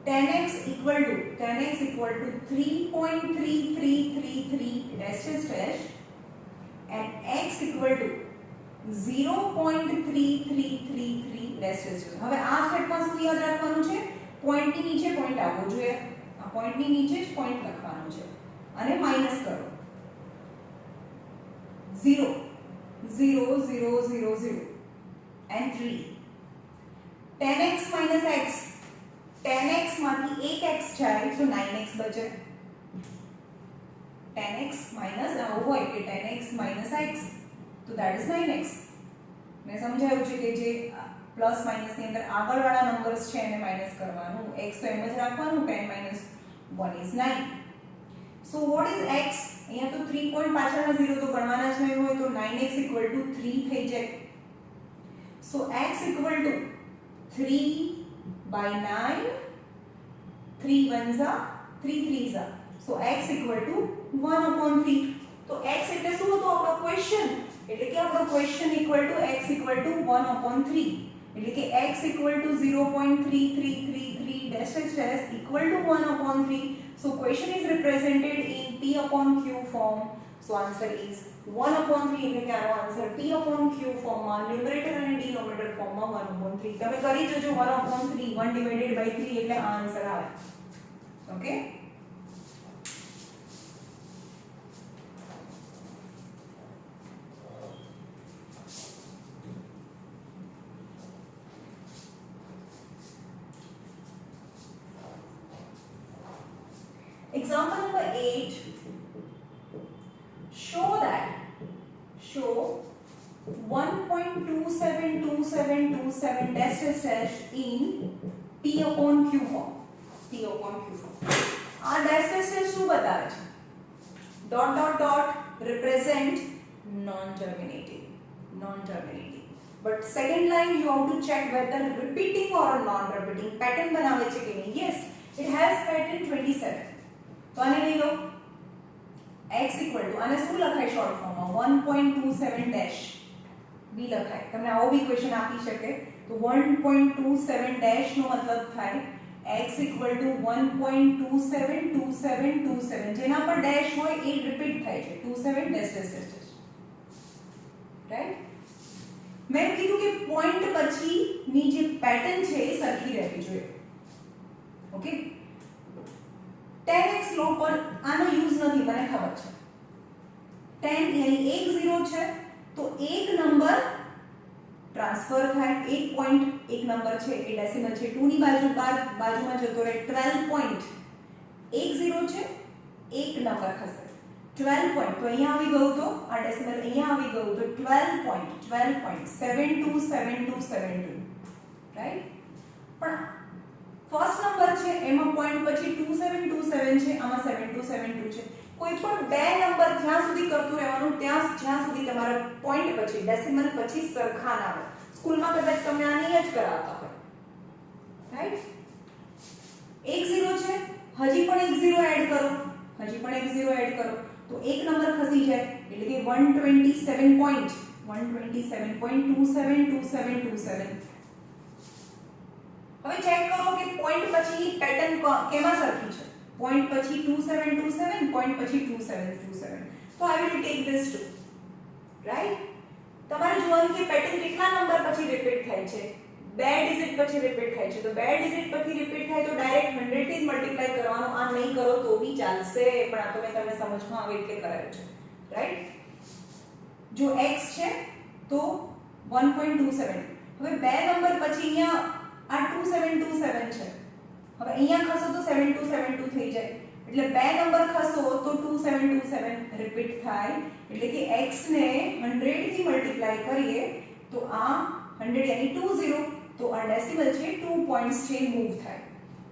10x equal to 3.3333 dash and x equal to 0.3333 dash. હવે આ સ્ટેપમાં શું યાદ રાખવાનું છે? પોઈન્ટની નીચે પોઈન્ટ આવવો જોઈએ. આ પોઈન્ટની નીચે જ પોઈન્ટ લખવાનું છે અને માઈનસ કરો. 0 0 0 0 0 and 3. 10x minus x, 10x માંથી એક x જાય તો 9x બચે. 10x minus આવું હોય કે 10x minus x તો that is 9x. મેં સમજાવ્યું છે કે જે પ્લસ માઇનસ ની અંદર આગળવાળા નંબર્સ છે એને માઈનસ કરવાનું. x તો એમ જ રાખવાનું. 10 minus 1 is 9. So what is x? અહીંયા તો 3 પોઈન્ટ પાછળના 0 તો ગણવાના જ નહીં હોય તો 9x equal to 3 થઈ જાય. So x equal to 3 by 9, 3 ones are 3 threes are. So x equal to 1/3. તો x એટલે શું હતો આપણો ક્વેશ્ચન? એટલે કે આપણો question equal to x equal to 1/3. એટલે કે x equal to 0.3333 dash dash equal to 1/3. So question is represented in P upon Q form. So answer is 1/3. એટલે કે આનો answer P upon Q form માં numerator અને denominator form માં 1/3. તમે કરી જોજો 1/3 1 divided by 3 એટલે આ આન્સર આવે. Okay, example number 8. Show 1.272727 dash dash dash in P upon Q form. P upon Q form. આ dash dash dash શું બતાવે છે? Dot dot dot represent non-terminating. But second line you have to check whether repeating or non-repeating. Pattern બનાવે છે કે નહીં? Yes, it has pattern 27. તો આને લઈ લો. x equal to આને શું લખાય શોર્ટ ફોર્મમાં? 1.27 dash b લખાય. તમને આવો બી ક્વેશ્ચન આપી શકે તો 1.27 ડેશ નો મતલબ થાય x equal to 1.272727 જેના પર ડેશ હોય એ રિપીટ થાય છે 27 ડેશ ડેશ ડેશ રાઈટ મેં કીધું કે પોઈન્ટ પછી ની જે પેટર્ન છે એ સરખી રહેવી જોઈએ ઓકે 10x લો પર આનો યુઝ નથી મને ખબર છે 10 यानी 1 0 છે તો એક નંબર ટ્રાન્સફર થાય એક પોઈન્ટ એક નંબર છે એ ડેસિમલ છે 2 ની બાજુમાં જતો રહે 12 પોઈન્ટ 1 0 છે એક નંબર ખસે 12 પોઈન્ટ તો અહીંયા આવી ગયું તો આ ડેસિમલ અહીંયા આવી ગયું તો 12.727272 રાઈટ પણ ફર્સ્ટ નંબર છે એમાં પોઈન્ટ પછી 2727 છે આમાં 7272 છે કોઈ પણ બે નંબર જ્યાં સુધી કરતું રહેવાનું જ્યાં સુધી તમારા પોઈન્ટ પછી ડેસિમલ પછી સરખા ના આવે સ્કૂલમાં કદાચ તમને આ નહીં જ કરાવતા હોય રાઈટ 1 0 છે હજી પણ એક 0 એડ કરો તો એક નંબર ખસી જાય એટલે કે 127.272727 હવે ચેક કરો કે પોઈન્ટ પછીની પેટર્ન કેમાં સરખી છે પોઈન્ટ પછી 2727 પોઈન્ટ પછી 2727 તો I will take this to right તમારે જોવાનું કે પેટર્ન કેટલા નંબર પછી રિપીટ થાય છે બે ડિજિટ પછી રિપીટ થાય છે તો બે ડિજિટ પછી રિપીટ થાય તો ડાયરેક્ટ 100 થી મલ્ટીપ્લાય કરવાનું આ નહીં કરો તો બી ચાલશે પણ આ તો મેં તમને સમજમાં આવે એટલે કરાયું છે રાઈટ જો x છે તો 1.27 હવે બે નંબર પછી અહીંયા આ 2727 છે હવે અહીંયા ખસો તો 7272 થઈ જાય એટલે બે નંબર ખસો તો 2727 રિપીટ થાય એટલે કે x ને 100 થી મલ્ટીપ્લાય કરીએ તો આ 100 यानी 20 તો આ ડેસિમલ છે 2 પોઈન્ટ્સ છે મૂવ થાય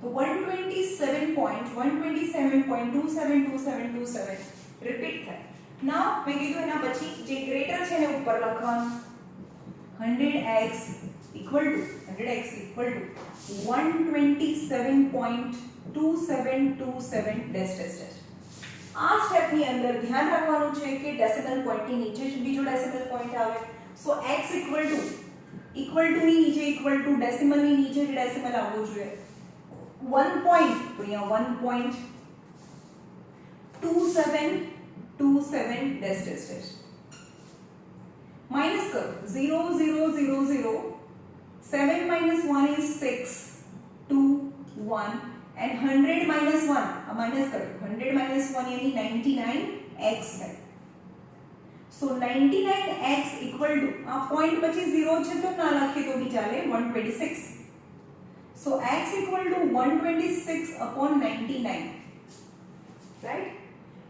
તો 127.272727 રિપીટ થાય નાઉ મેં કીધું એના પછી જે ગ્રેટર છે ને ઉપર લખવાનું 100x equal to 127.2727 dash dash dash આ સ્ટેપ ની અંદર ધ્યાન રાખવાનું છે કે ડેસિમલ પોઈન્ટ ની નીચે જ બીજો ડેસિમલ પોઈન્ટ આવે સો x equal to ની નીચે equal to ડેસિમલ ની નીચે જ ડેસિમલ આવવું જોઈએ 1 પોઈન્ટ તો અહીંયા 1.2727 ડેશ ડેશ ડેશ માઈનસ કરો 0 0 0 0 7 minus 1 is 6 2 1 and 100 minus 1 minus करो 100 minus 1 यानी 99x है so 99x equal to આ પોઈન્ટ પછી 0 છે તો ના લખીએ તો બી ચાલે 126 so x equal to 126 upon 99 right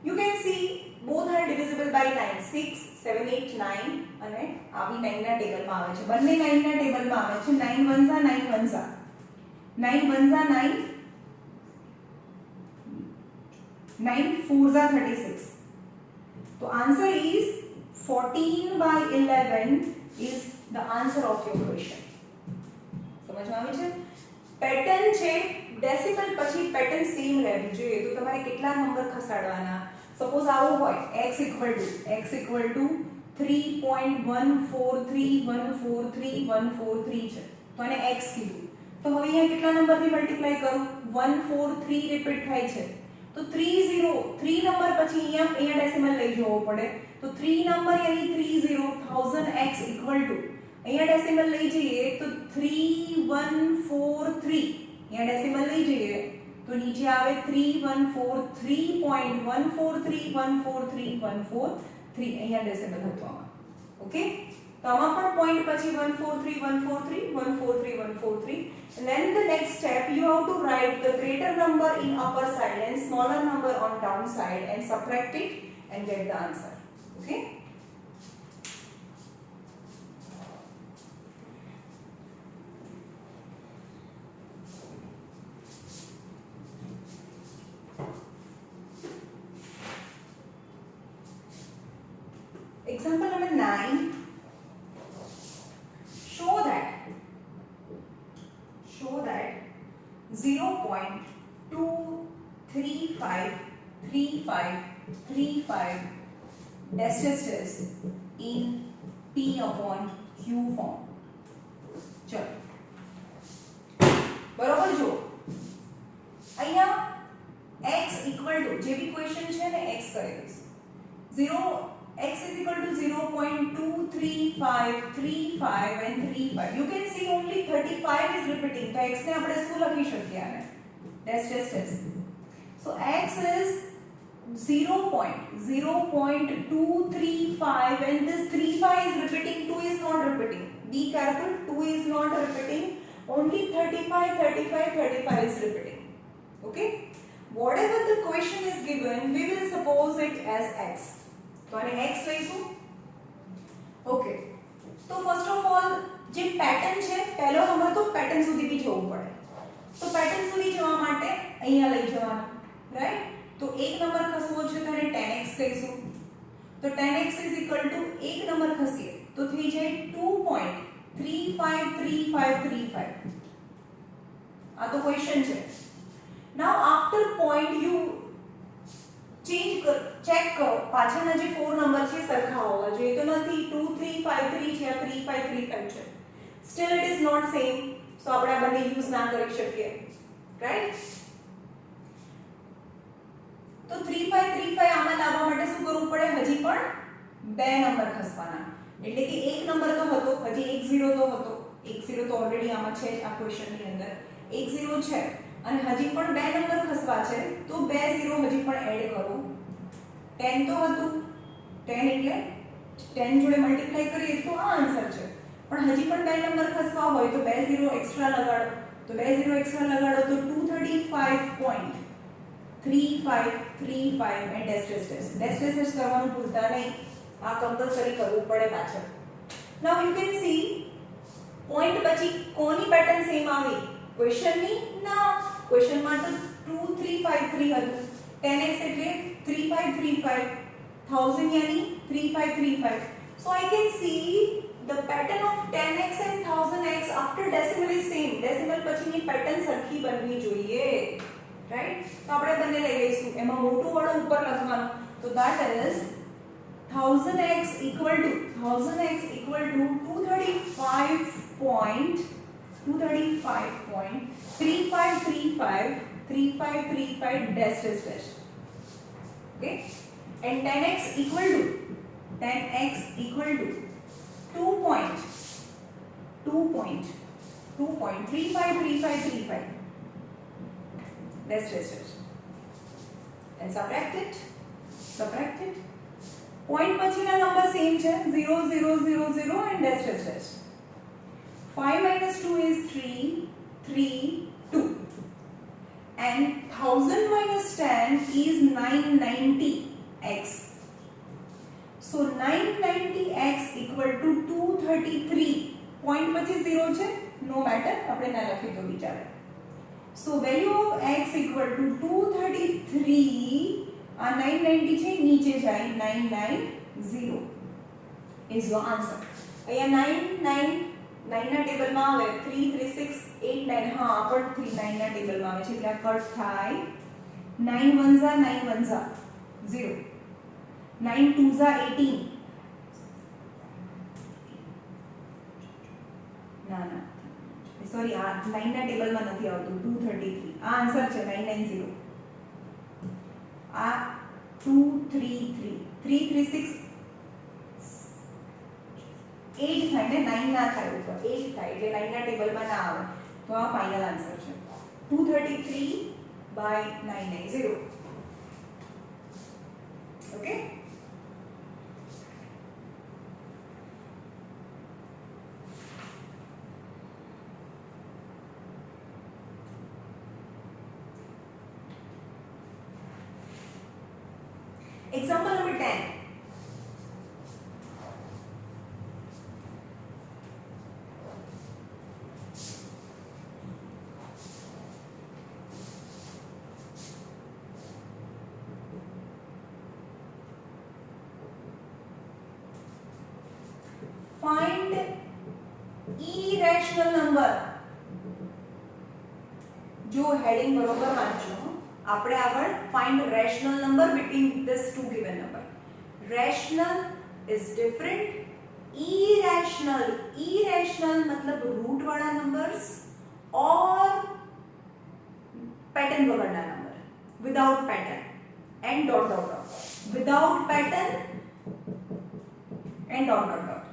you can see both are divisible by 9 6 7 8 9 અને આ બી 9 ના ટેબલમાં આવે છે બંને 9 ના ટેબલમાં આવે છે 9 1 9 1 9 1 9 9 4 36 તો answer is 14/11 is the answer of your question સમજમાં આવે છે પેટર્ન છે ડેસિમલ પછી પેટર્ન સેમ રહેવી જોઈએ તો તમારે કેટલા નંબર ખસાડવાના સપોઝ આવું હોય x equal to 3.143143143 છે તો આને x કીધું તો હવે અહીંયા કેટલા નંબરથી મલ્ટીપ્લાય કરું 143 રિપીટ થાય છે તો 3 નંબર પછી અહીંયા ડેસિમલ લઈ જવો પડે તો 3 નંબર यानी 30000x equal to અહીંયા ડેસિમલ લઈ જઈએ તો 3143 અહીંયા ડેસિમલ લઈ જઈએ તો નીચે આવે 3143.143143143 અહીંયા ડેસિમલ હતો આમાં ઓકે તો આમાં પણ પોઈન્ટ પછી 143 and then the next step you have to write the greater number in upper side and smaller number on down side and subtract it and get the answer okay example number 9 show that 0.2353535 dash in P upon Q form ચલો બરોબર જો અહીંયા x equal to જે બી question છે ને x કરી દઈશું 0 x is equal to 0.23535 and 35 you can see only 35 is repeating તો x ને આપણે શું લખી શકીએ આને dash dash dash so x is 0.0235 and this 35 is repeating 2 is not repeating be careful 2 is not repeating only 35 is repeating okay whatever the question is given we will suppose it as x तो आने x લઈશું okay તો first of all જે pattern છે પહેલો number તો pattern સુધી બી જવું પડે તો પેટર્ન સુધી જવા માટે અહીંયા લઈ જવાનું રાઈટ તો એક નંબર ખસવો છે તો એને 10x કહીશું તો 10x એક નંબર ખસીએ તો થઈ જાય 2.353535 આ તો ક્વેશ્ચન છે નાઉ આફ્ટર પોઈન્ટ યુ चेंज कर चेक करो પાછળના જે 4 નંબર છે સરખા હોવા જોઈએ તો નથી 2353 છે 3535 છે still it is not same so આપણે આ બંને યુઝ ના કરી શકીએ રાઈટ તો 3535 આમાં લાવવા માટે શું કરવું પડે હજી પણ બે નંબર ખસવાના એટલે કે એક નંબર તો હતો હજી 10 તો હતો 10 તો ઓલરેડી આમાં છે આ ક્વેશ્ચનની અંદર 10 છે અને હજી પણ બે નંબર ખસવા છે તો બે 0 હજી પણ એડ કરો 10 તો હતું 10 એટલે 10 જોડે મલ્ટીપ્લાય કરીએ તો આ આન્સર છે પણ હજી પણ બે નંબર ખસવા હોય તો બે 0 એક્સ્ટ્રા લગાડો તો બે 0 એક્સ્ટ્રા લગાડો તો 235.3535 એન્ડ ડેશ કરવાનું ભૂલતા નહીં આ કમ્પલસરી કરવું પડે પાછળ નાઉ યુ કેન સી પોઈન્ટ પછી કોની પેટર્ન સેમ આવી ક્વેશ્ચનની ના ક્વેશ્ચનમાં તો 2353 હતું 10x એટલે 3535 1000 यानी 3535 so I can see the pattern of 10x and 1000x after decimal is same decimal પછીની પેટર્ન સરખી બનવી જોઈએ રાઈટ તો આપણે બંને લઈ લઈશું એમાં મોટું વાળો ઉપર લખવાનું તો that is 1000x equal to 235.3535 dash dash dash okay and 10x equal to 2.353535 dash dash dash and subtract it point પછીના નંબર સેમ છે 0 0 0 0 and dash dash dash 5 minus 2 is 3 2 and 1000 minus 10 is 990x so 990x equal to 233 point પછી 0 છે no matter આપણે ના લખી તો વિચારે so value of x equal to 233 આ 990 છે નીચે જાય 990 is your answer અહીંયા 9 ના ટેબલમાં આવે 3 3 6 8 9 હા પણ 3 9 ના ટેબલમાં આવે છે એટલે કટ થાય 9 1 ઝા 0 9 2 ઝા 18 ના સોરી આ 9 ના ટેબલમાં નથી આવતું 233 આ આન્સર છે 990 આ 233 336 8 થાય ને 9 ના થાય ઉપર 8 થાય એટલે 9 ના ટેબલમાં ના આવે તો આ ફાઇનલ આન્સર છે 233/990 okay example number 10 find irrational number जो हेडिंग बरोबर वांचो આપણે આગળ find rational number between this two given number rational is different irrational मतलब रूट वाला नंबर्स और पैटर्न वगैरह number without pattern and dot dot dot without pattern and dot dot dot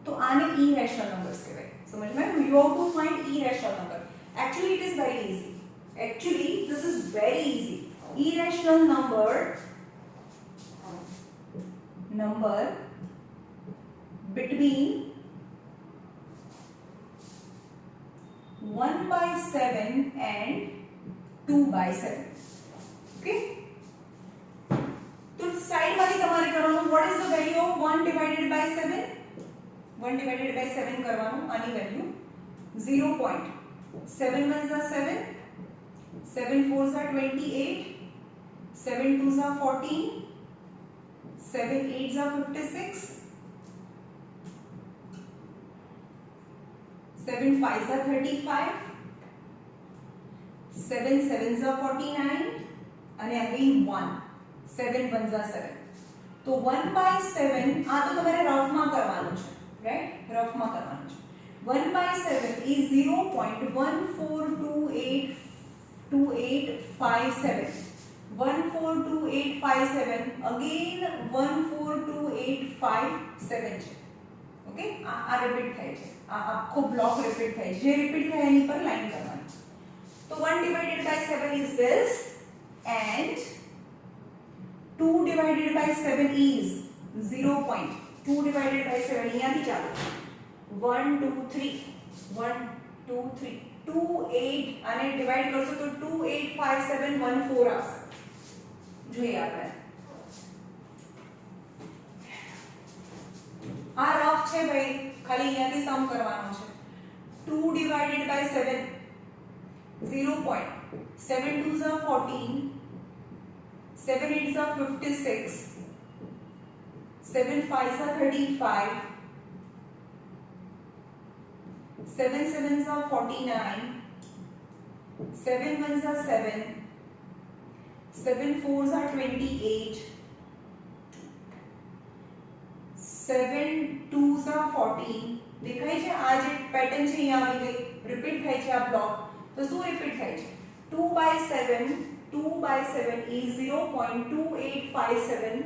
तो आने irrational नंबर्स कहवाय समझ में you have to find irrational number actually it is very easy actually this is very easy irrational number between 1/7 and 2/7 okay तो side वाली તમારે કરવાનું what is the value of 1 divided by 7 1 divided by 7 કરવાનું આની value 0.7 1s are 7 7 4s are 28 7 2s are 14 7 8s are 56 7 5s are 35 7 7s are 49 અને again 1 7 1s are 7 તો 1/7 આ તો તમારે રફ માં કરવાનું છે રાઈટ રફ માં કરવાનું છે 1/7 is 0.142857 142857 again 142857 છે ઓકે આ રિપીટ થાય છે આ આખો બ્લોક રિપીટ થાય છે જે રિપીટ થાય એની પર લાઈન કરવાની તો 1 divided by 7 is this and 2 divided by 7 is 0.2 divided by 7 અહીંયાથી ચાલો 1 2 3 1 2 3 2 8 આને ડિવાઇડ કરશો તો 285714 આવશે જોઈએ આપણે આ રફ છે ભાઈ ખાલી અહીંયાથી સમ કરવાનો છે 2 divided by 7 0.7 2s are 14 7 8s are 56 7 5s are 35 7 7s are 49 7 1s are 7 7 4s are 28 7 2s are 14 દેખાય છે આ જે પેટર્ન છે અહીંયા આવી ગઈ રિપીટ થાય છે આ બ્લોક તો શું રિપીટ થાય છે 2/7 is 0.2857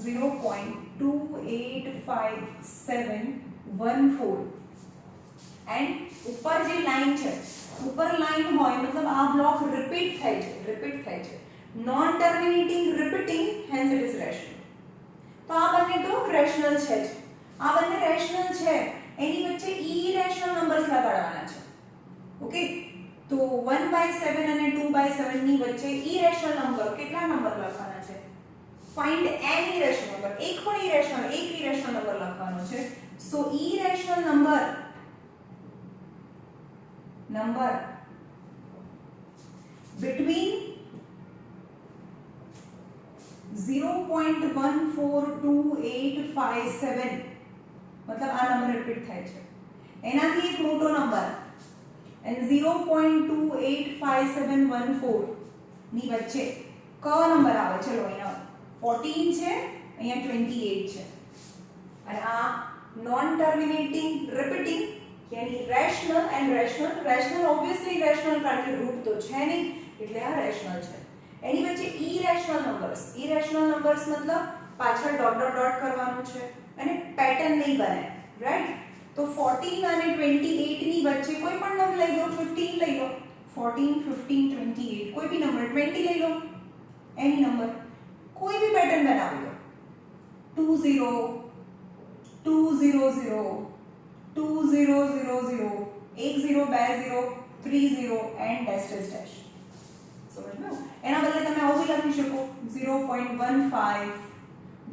0.285714 એન્ડ ઉપર જે લાઈન છે ઉપર લાઈન હોય મતલબ આ બ્લોક રિપીટ થાય છે non terminating repeating hence it is rational તો આ બંને તો રેશનલ છે જ આ બંને રેશનલ છે એની વચ્ચે ઇરેશનલ નંબર્સ લગાડવાના છે ઓકે તો 1/7 અને 2/7 ની વચ્ચે ઇરેશનલ નંબર કેટલા નંબર લખવાના છે ફાઇન્ડ એન ઇરેશનલ નંબર એક ઇરેશનલ નંબર લખવાનો છે સો ઇરેશનલ નંબર between 0.14287 मतलब આ નંબર રિપીટ થાય છે એનાથી એક મોટો નંબર and 0.285714 ની વચ્ચે કયો નંબર આવે ચલો અહીંયા 14 છે અહીંયા 28 છે અને આ નોન ટર્મિનેટિંગ રિપીટિંગ यानी rational and rational obviously rational कारण के रूट तो છે નહીં એટલે આ રેશનલ છે એની વચ્ચે ઇરેશનલ નંબર્સ मतलब પાછળ ડોટ ડોટ ડોટ કરવાનું છે અને પેટર્ન નહીં બને રાઈટ તો 14 અને 28 ની વચ્ચે કોઈ પણ નંબર લઈ લો 15 લઈ લો 14 15 28 કોઈ भी નંબર 20 લઈ લો એની નંબર કોઈ भी પેટર્ન બનાવી લો 20 200 2000 1020 30 and dash dash dash समझ में એના બદલે તમે આવું भी લખી શકો 0.15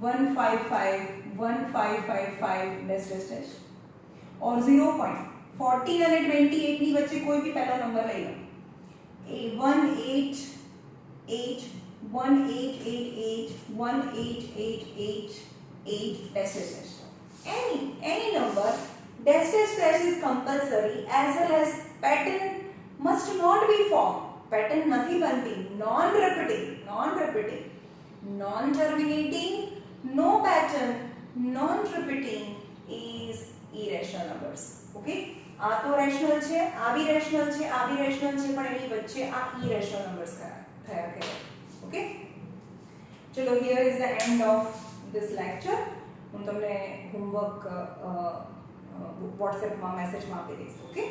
155 1555 dash dash dash और 0.14 અને 28 ની વચ્ચે કોઈ भी પહેલો નંબર લઈ લો 188 1888 18888 dash dash dash any number dash dash dash is compulsory as well as pattern must not be formed pattern નથી બનતી non repeating non terminating no pattern non repeating is irrational numbers. Okay, આ તો rational છે, આ બી rational છે, આ બી rational છે, પણ એની વચ્ચે આ irrational numbers થયા કહેવાય. ઓકે, ચલો, here is the end of this lecture. હું તમને હોમવર્ક WhatsApp માં મેસેજમાં આપી દઈશ. ઓકે.